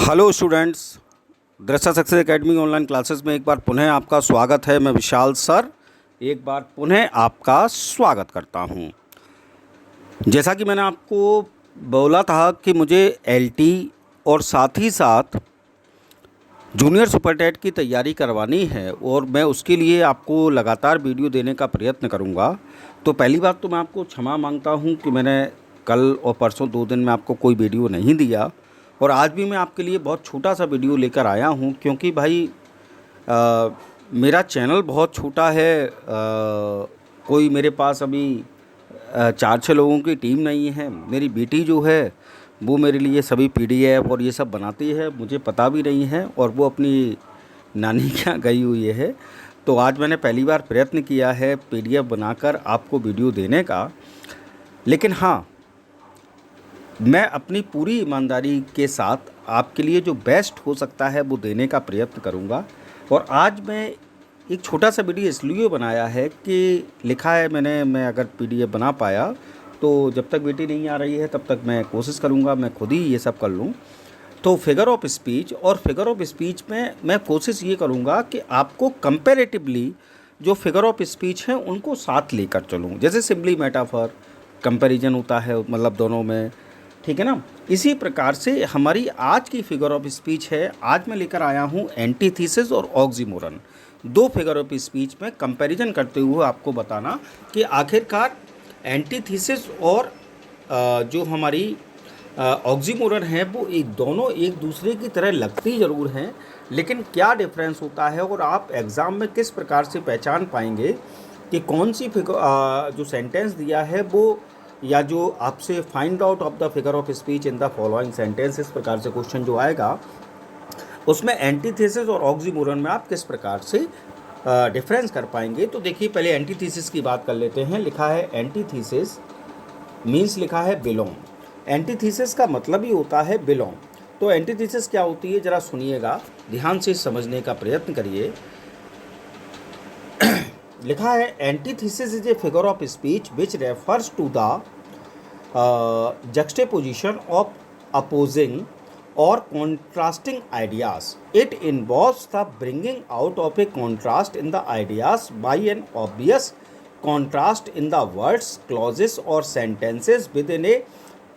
Hello students, दृष्टा success academy online classes में एक बार पुनः आपका स्वागत है। मैं विशाल सर एक बार पुनः आपका स्वागत करता हूं। जैसा कि मैंने आपको बोला था कि मुझे एलटी और साथ ही साथ जूनियर सुपर टेट की तैयारी करवानी है और मैं उसके लिए आपको लगातार वीडियो देने का प्रयत्न करूंगा। तो पहली बात तो मैं आपको क्षमा मांगता हूं कि मैंने कल और परसों 2 दिन में आपको कोई वीडियो नहीं दिया और आज भी मैं आपके लिए बहुत छोटा सा वीडियो लेकर आया हूं, क्योंकि भाई मेरा चैनल बहुत छोटा है। कोई मेरे पास अभी 4-6 लोगों की टीम नहीं है। मेरी बेटी जो है वो मेरे लिए सभी पीडीएफ और ये सब बनाती है, मुझे पता भी नहीं है, और वो अपनी नानी के यहाँ गई हुई है। तो आज मैंने पहली बार प्रयत्न किया है पीडीएफ बनाकर आपको वीडियो देने का। लेकिन हाँ, मैं अपनी पूरी ईमानदारी के साथ आपके लिए जो बेस्ट हो सकता है वो देने का प्रयत्न करूंगा। और आज मैं एक छोटा सा वीडियो इसलिए बनाया है कि लिखा है मैंने, मैं अगर पीडीएफ बना पाया तो जब तक बेटी नहीं आ रही है तब तक मैं कोशिश करूंगा मैं खुद ही ये सब कर लूं। तो फिगर ऑफ स्पीच और फिगर ऑफ स्पीच में मैं कोशिश ये करूंगा कि आपको कंपैरेटिवली जो फिगर ऑफ स्पीच हैं उनको साथ लेकर चलूं। जैसे सिंपली मेटाफर कंपैरिजन होता है, मतलब दोनों में, ठीक है ना। इसी प्रकार से हमारी आज की फिगर ऑफ स्पीच है। आज मैं लेकर आया हूँ एंटीथीसिस और ऑक्सीमोरन, दो फिगर ऑफ स्पीच में कंपैरिजन करते हुए आपको बताना कि आखिरकार एंटीथीसिस और जो हमारी ऑक्सीमोरन है वो दोनों एक दूसरे की तरह लगती ज़रूर हैं, लेकिन क्या डिफरेंस होता है और आप एग्ज़ाम में किस प्रकार से पहचान पाएंगे कि कौन सी जो सेंटेंस दिया है वो, या जो आपसे find out of the figure of speech in the following sentence, इस प्रकार से क्वेश्चन जो आएगा उसमें एंटीथेसिस और ऑक्सीमोरन में आप किस प्रकार से डिफरेंस कर पाएंगे। तो देखिए, पहले एंटीथेसिस की बात कर लेते हैं। लिखा है एंटीथेसिस मीन्स, लिखा है बिलोंग। एंटीथेसिस का मतलब ही होता है बिलोंग। तो एंटीथेसिस क्या होती है जरा सुनिएगा, ध्यान से समझने का प्रयत्न करिए। लिखा है antithesis is a figure of speech which refers to the juxtaposition of opposing or contrasting ideas. It involves the bringing out of a contrast in the ideas by an obvious contrast in the words, clauses or sentences within a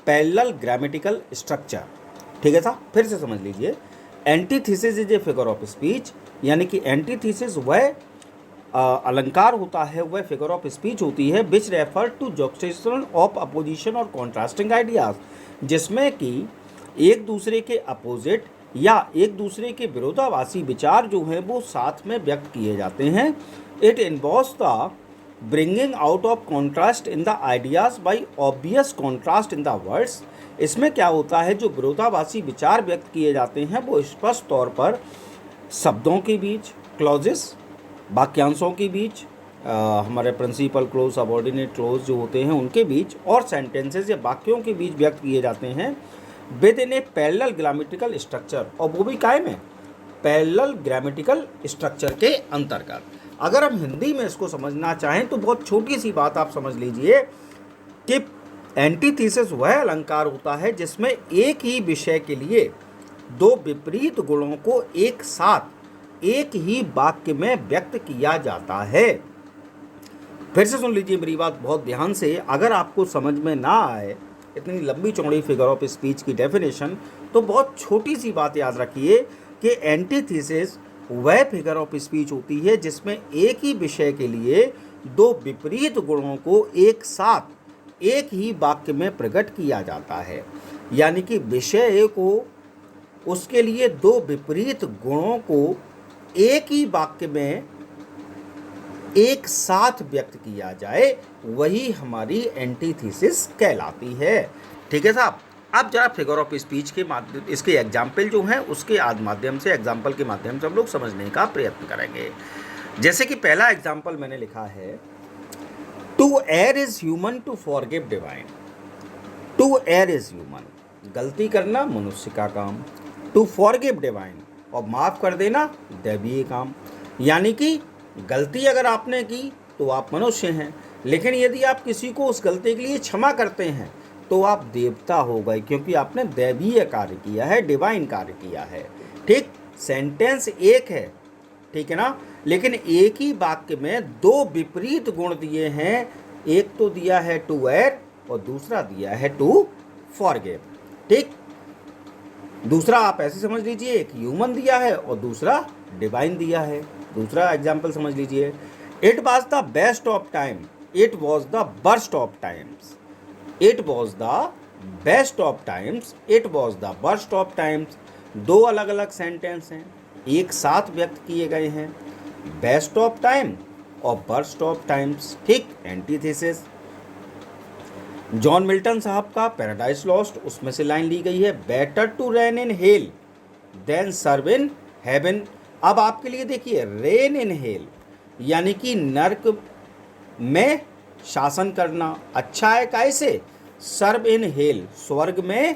parallel grammatical structure. ठीक है साहब, फिर से समझ लीजिए। Antithesis is a figure of speech, यानी कि antithesis वह अलंकार होता है, वह फिगर ऑफ स्पीच होती है which refer to जुक्सटेशन of opposition और कॉन्ट्रास्टिंग आइडियाज, जिसमें कि एक दूसरे के अपोजिट या एक दूसरे के विरोधाभासी विचार जो हैं वो साथ में व्यक्त किए जाते हैं। It involves the bringing out of contrast in the ideas by obvious contrast in the words. इसमें क्या होता है, जो विरोधाभासी विचार व्यक्त किए जाते हैं वो स्पष्ट तौर पर शब्दों के बीच, क्लॉजेस वाक्यांशों के बीच, हमारे प्रिंसिपल क्लोज, सबऑर्डिनेट क्लोज जो होते हैं उनके बीच, और सेंटेंसेस या वाक्यों के बीच व्यक्त किए जाते हैं with in A parallel grammatical structure, और वो भी कायम है पैरेलल ग्रामेटिकल स्ट्रक्चर के अंतर्गत। अगर हम हिंदी में इसको समझना चाहें तो बहुत छोटी सी बात आप समझ लीजिए कि एंटीथेसिस वह अलंकार होता है जिसमें एक ही विषय के लिए दो विपरीत गुणों को एक साथ एक ही वाक्य में व्यक्त किया जाता है। फिर से सुन लीजिए मेरी बात बहुत ध्यान से। अगर आपको समझ में ना आए इतनी लंबी चौड़ी फिगर ऑफ स्पीच की डेफिनेशन, तो बहुत छोटी सी बात याद रखिए कि एंटीथेसिस वह फिगर ऑफ स्पीच होती है जिसमें एक ही विषय के लिए दो विपरीत गुणों को एक साथ एक ही वाक्य में प्रकट किया जाता है, यानी कि विषय को, उसके लिए दो विपरीत गुणों को एक ही वाक्य में एक साथ व्यक्त किया जाए, वही हमारी एंटीथेसिस कहलाती है। ठीक है साहब। अब जरा फिगर ऑफ स्पीच के माध्यम, इसके एग्जाम्पल जो हैं उसके माध्यम से, एग्जाम्पल के माध्यम से हम लोग समझने का प्रयत्न करेंगे। जैसे कि पहला एग्जाम्पल मैंने लिखा है, to err is human to forgive divine. To err is human, गलती करना मनुष्य का काम, टू फॉरगिव डिवाइन, और माफ़ कर देना दैवीय काम। यानी कि गलती अगर आपने की तो आप मनुष्य हैं, लेकिन यदि आप किसी को उस गलती के लिए क्षमा करते हैं तो आप देवता हो गए, क्योंकि आपने दैवीय कार्य किया है, डिवाइन कार्य किया है। ठीक, सेंटेंस एक है, ठीक है ना, लेकिन एक ही वाक्य में दो विपरीत गुण दिए हैं। एक तो दिया है टू एयर और दूसरा दिया है टू फॉरगिव। ठीक, दूसरा आप ऐसे समझ लीजिए, एक ह्यूमन दिया है और दूसरा डिवाइन दिया है। दूसरा एग्जाम्पल समझ लीजिए, it was the best of time, it was the burst of times. It was the best of times, it was the burst of times. दो अलग अलग सेंटेंस हैं, एक साथ व्यक्त किए गए हैं, बेस्ट ऑफ टाइम और बर्स्ट ऑफ टाइम्स। ठीक, एंटीथेसिस। जॉन मिल्टन साहब का पैराडाइज लॉस्ट, उसमें से लाइन ली गई है, better to reign in hell than serve in heaven. अब आपके लिए देखिए, रेन इन हेल यानी कि नर्क में शासन करना अच्छा है, कैसे? सर्व इन हेल, स्वर्ग में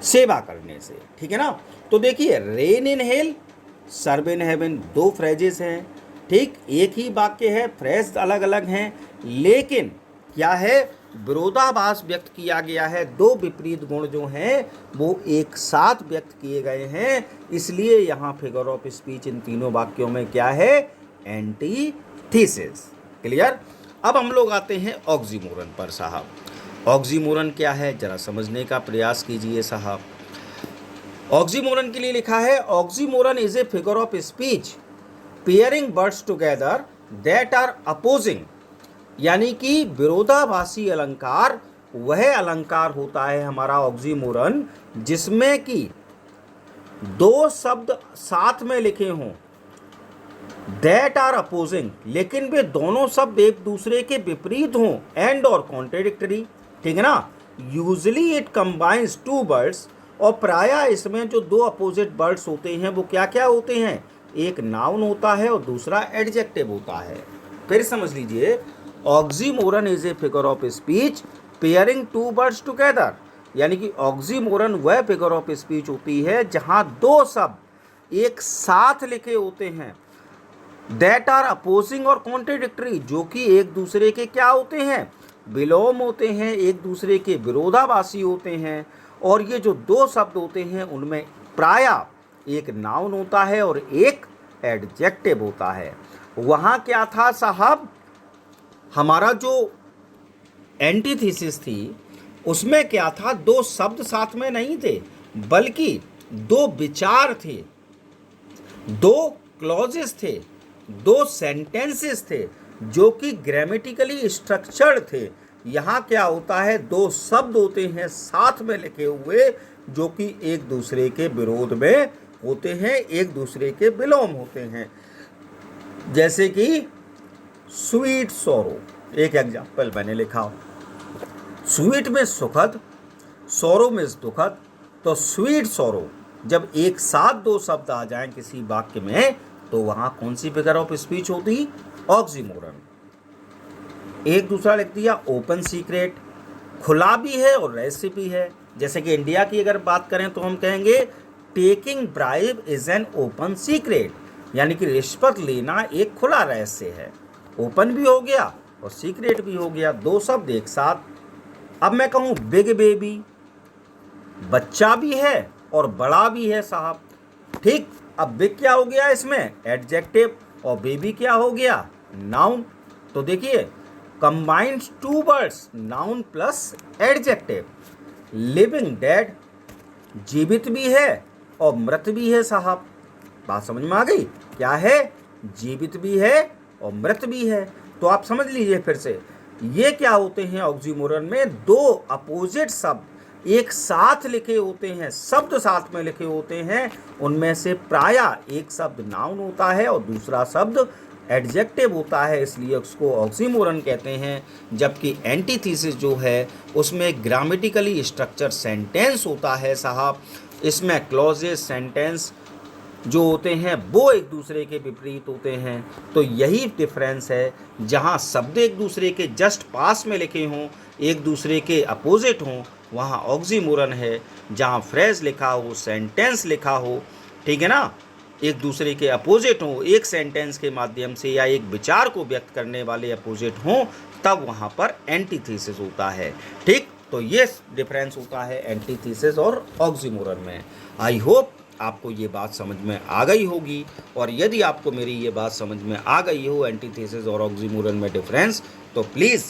सेवा करने से। ठीक है ना, तो देखिए, reign in hell, serve in heaven, दो फ्रेजेस हैं। ठीक, एक ही वाक्य है, फ्रेज अलग अलग हैं, लेकिन क्या है, विरोधाभास व्यक्त किया गया है। दो विपरीत गुण जो हैं वो एक साथ व्यक्त किए गए हैं, इसलिए यहाँ फिगर ऑफ स्पीच इन तीनों वाक्यों में क्या है, एंटीथेसिस। क्लियर। अब हम लोग आते हैं ऑक्सीमोरन पर साहब। ऑक्सीमोरन क्या है, जरा समझने का प्रयास कीजिए साहब। ऑक्सीमोरन के लिए लिखा है, oxymoron is a figure of speech pairing words together that are opposing. यानी कि विरोधाभासी अलंकार वह अलंकार होता है हमारा ऑक्सीमोरन जिसमें कि दो शब्द साथ में लिखे हों, दैट आर अपोजिंग, लेकिन वे दोनों शब्द एक दूसरे के विपरीत हों, एंड और कॉन्ट्रेडिक्टरी। ठीक है ना, usually it combines two words, और प्रायः इसमें जो दो अपोजिट वर्ड्स होते हैं वो क्या क्या होते हैं, एक नाउन होता है और दूसरा एडजेक्टिव होता है। फिर समझ लीजिए, oxymoron is a figure of speech pairing two words together, यानी कि ऑक्सीमोरन वह फिगर ऑफ स्पीच होती है जहां दो शब्द एक साथ लिखे होते हैं, दैट आर अपोजिंग और कॉन्ट्रेडिक्टरी, जो कि एक दूसरे के क्या होते हैं, विलोम होते हैं, एक दूसरे के विरोधाभासी होते हैं। और ये जो दो शब्द होते हैं उनमें प्रायः एक नाउन होता है और एक एडजेक्टिव होता है। वहाँ क्या था साहब, हमारा जो एंटीथेसिस थी उसमें क्या था, दो शब्द साथ में नहीं थे बल्कि दो विचार थे, दो क्लॉजेस थे, दो सेंटेंसेस थे जो कि ग्रामेटिकली स्ट्रक्चर्ड थे। यहाँ क्या होता है, दो शब्द होते हैं साथ में लिखे हुए जो कि एक दूसरे के विरोध में होते हैं, एक दूसरे के विलोम होते हैं। जैसे कि स्वीट सोरो, एक एग्जाम्पल मैंने लिखा, स्वीट में सुखद, सोरो में दुखद, तो स्वीट सोरो जब एक साथ दो शब्द आ जाएं किसी वाक्य में तो वहां कौन सी फिगर ऑफ स्पीच होती, ऑक्सीमोरन। एक दूसरा लिख दिया, ओपन सीक्रेट, खुला भी है और रहस्य भी है। जैसे कि इंडिया की अगर बात करें तो हम कहेंगे taking bribe is an open secret, यानी कि रिश्वत लेना एक खुला रहस्य है। ओपन भी हो गया और सीक्रेट भी हो गया, दो शब्द एक साथ। अब मैं कहूँ बिग बेबी, बच्चा भी है और बड़ा भी है साहब। ठीक, अब बिग क्या हो गया इसमें, एडजेक्टिव, और बेबी क्या हो गया, नाउन। तो देखिए, combined two words, noun plus adjective. Living dead, जीवित भी है और मृत भी है साहब। बात समझ में आ गई, क्या है, जीवित भी है और मृत भी है। तो आप समझ लीजिए फिर से, ये क्या होते हैं, ऑक्सीमोरन में दो अपोजिट शब्द एक साथ लिखे होते हैं, शब्द साथ में लिखे होते हैं, उनमें से प्रायः एक शब्द नाउन होता है और दूसरा शब्द एडजेक्टिव होता है, इसलिए उसको ऑक्सीमोरन कहते हैं। जबकि एंटीथेसिस जो है उसमें ग्रामेटिकली स्ट्रक्चर सेंटेंस होता है साहब, इसमें क्लॉजेस सेंटेंस जो होते हैं वो एक दूसरे के विपरीत होते हैं। तो यही डिफरेंस है, जहाँ शब्द एक दूसरे के जस्ट पास में लिखे हों, एक दूसरे के अपोजिट हों, वहाँ ऑक्सीमोरन है। जहाँ फ्रेज लिखा हो, सेंटेंस लिखा हो, ठीक है ना, एक दूसरे के अपोजिट हों, एक सेंटेंस के माध्यम से या एक विचार को व्यक्त करने वाले अपोजिट हों, तब वहाँ पर एंटीथेसिस होता है। ठीक, तो ये डिफरेंस होता है एंटीथेसिस और ऑक्सीमोरन में। आई होप आपको ये बात समझ में आ गई होगी, और यदि आपको मेरी ये बात समझ में आ गई हो एंटीथेसिस और ऑक्सीमोरन में डिफरेंस, तो प्लीज़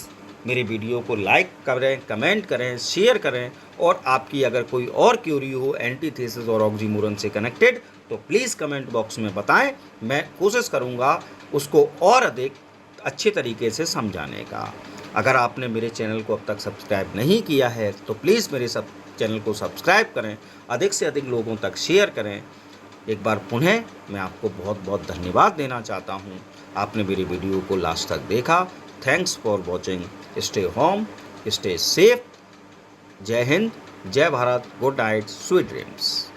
मेरी वीडियो को लाइक करें, कमेंट करें, शेयर करें, और आपकी अगर कोई और क्यूरी हो एंटीथेसिस और ऑक्सीमोरन से कनेक्टेड तो प्लीज़ कमेंट बॉक्स में बताएं। मैं कोशिश करूंगा उसको और अधिक अच्छे तरीके से समझाने का। अगर आपने मेरे चैनल को अब तक सब्सक्राइब नहीं किया है तो प्लीज़ मेरे चैनल को सब्सक्राइब करें, अधिक से अधिक लोगों तक शेयर करें। एक बार पुनः मैं आपको बहुत बहुत धन्यवाद देना चाहता हूं, आपने मेरी वीडियो को लास्ट तक देखा। Thanks for watching. Stay home, stay safe. जय हिंद, जय Bharat, good night, sweet dreams.